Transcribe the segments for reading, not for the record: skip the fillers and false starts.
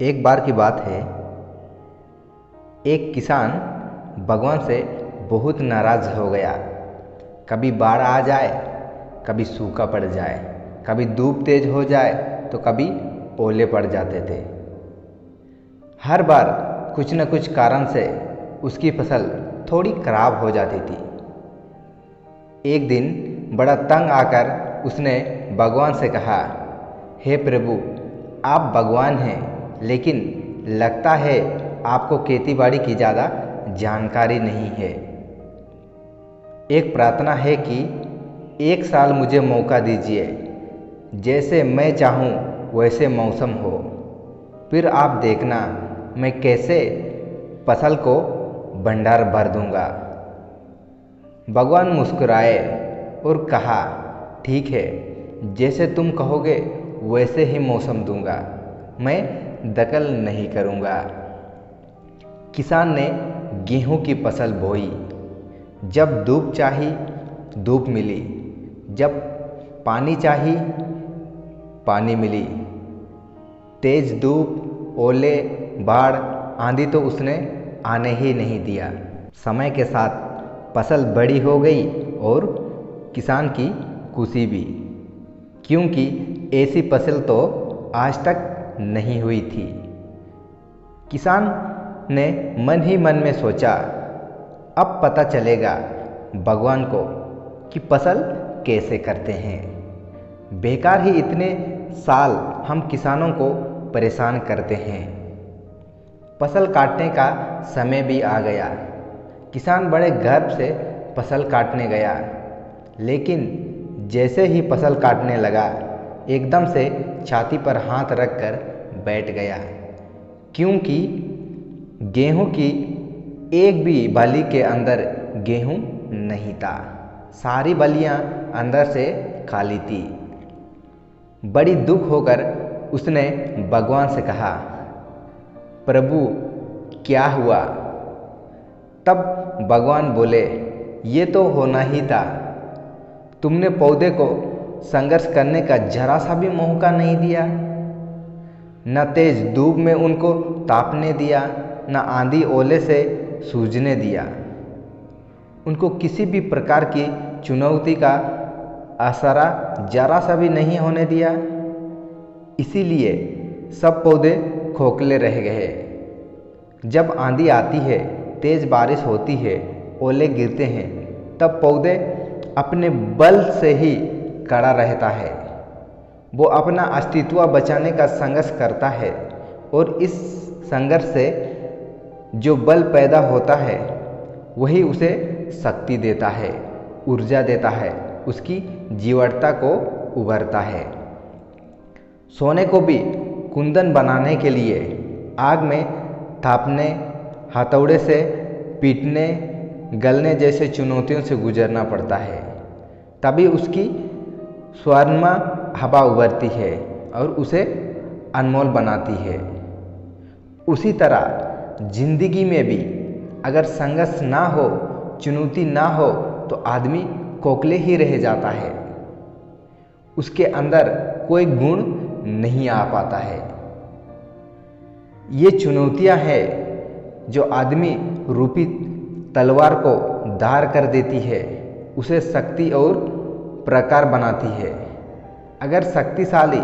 एक बार की बात है, एक किसान भगवान से बहुत नाराज़ हो गया। कभी बाढ़ आ जाए, कभी सूखा पड़ जाए, कभी धूप तेज हो जाए तो कभी ओले पड़ जाते थे। हर बार कुछ न कुछ कारण से उसकी फसल थोड़ी खराब हो जाती थी। एक दिन बड़ा तंग आकर उसने भगवान से कहा, हे प्रभु, आप भगवान हैं, लेकिन लगता है आपको खेतीबाड़ी की ज़्यादा जानकारी नहीं है। एक प्रार्थना है कि एक साल मुझे मौका दीजिए, जैसे मैं चाहूँ वैसे मौसम हो, फिर आप देखना मैं कैसे फसल को भंडार भर दूँगा। भगवान मुस्कुराए और कहा, ठीक है, जैसे तुम कहोगे वैसे ही मौसम दूँगा, मैं दखल नहीं करूँगा। किसान ने गेहूं की फसल बोई। जब धूप चाही धूप मिली, जब पानी चाही पानी मिली। तेज धूप, ओले, बाढ़, आंधी तो उसने आने ही नहीं दिया। समय के साथ फसल बड़ी हो गई और किसान की खुशी भी, क्योंकि ऐसी फसल तो आज तक नहीं हुई थी। किसान ने मन ही मन में सोचा, अब पता चलेगा भगवान को कि फसल कैसे करते हैं। बेकार ही इतने साल हम किसानों को परेशान करते हैं। फसल काटने का समय भी आ गया। किसान बड़े गर्व से फसल काटने गया, लेकिन जैसे ही फसल काटने लगा, एकदम से छाती पर हाथ रखकर बैठ गया, क्योंकि गेहूं की एक भी बाली के अंदर गेहूं नहीं था। सारी बलियां अंदर से खाली थी। बड़ी दुख होकर उसने भगवान से कहा, प्रभु क्या हुआ? तब भगवान बोले, ये तो होना ही था। तुमने पौधे को संघर्ष करने का जरा सा भी मौका नहीं दिया, न तेज धूप में उनको तापने दिया, न आंधी ओले से सूझने दिया। उनको किसी भी प्रकार की चुनौती का असरा जरा सा भी नहीं होने दिया। इसीलिए सब पौधे खोखले रह गए। जब आंधी आती है, तेज बारिश होती है, ओले गिरते हैं, तब पौधे अपने बल से ही खड़ा रहता है। वो अपना अस्तित्व बचाने का संघर्ष करता है, और इस संघर्ष से जो बल पैदा होता है वही उसे शक्ति देता है, ऊर्जा देता है, उसकी जीवटता को उभरता है। सोने को भी कुंदन बनाने के लिए आग में थापने, हथौड़े से पीटने, गलने जैसे चुनौतियों से गुजरना पड़ता है, तभी उसकी स्वर्णिम हवा उभरती है और उसे अनमोल बनाती है। उसी तरह जिंदगी में भी अगर संघर्ष ना हो, चुनौती ना हो, तो आदमी खोखले ही रह जाता है। उसके अंदर कोई गुण नहीं आ पाता है। ये चुनौतियां हैं जो आदमी रूपी तलवार को धार कर देती है, उसे शक्ति और प्रकार बनाती है। अगर शक्तिशाली,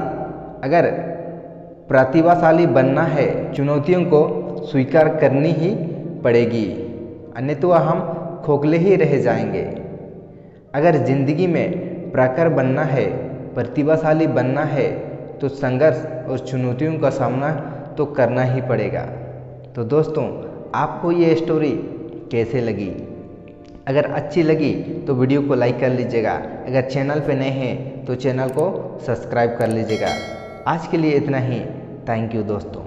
अगर प्रतिभाशाली बनना है, चुनौतियों को स्वीकार करनी ही पड़ेगी, अन्यथा हम खोखले ही रह जाएंगे। अगर जिंदगी में प्रखर बनना है, प्रतिभाशाली बनना है, तो संघर्ष और चुनौतियों का सामना तो करना ही पड़ेगा। तो दोस्तों, आपको ये स्टोरी कैसे लगी? अगर अच्छी लगी तो वीडियो को लाइक कर लीजिएगा। अगर चैनल पे नए हैं तो चैनल को सब्सक्राइब कर लीजिएगा। आज के लिए इतना ही। थैंक यू दोस्तों।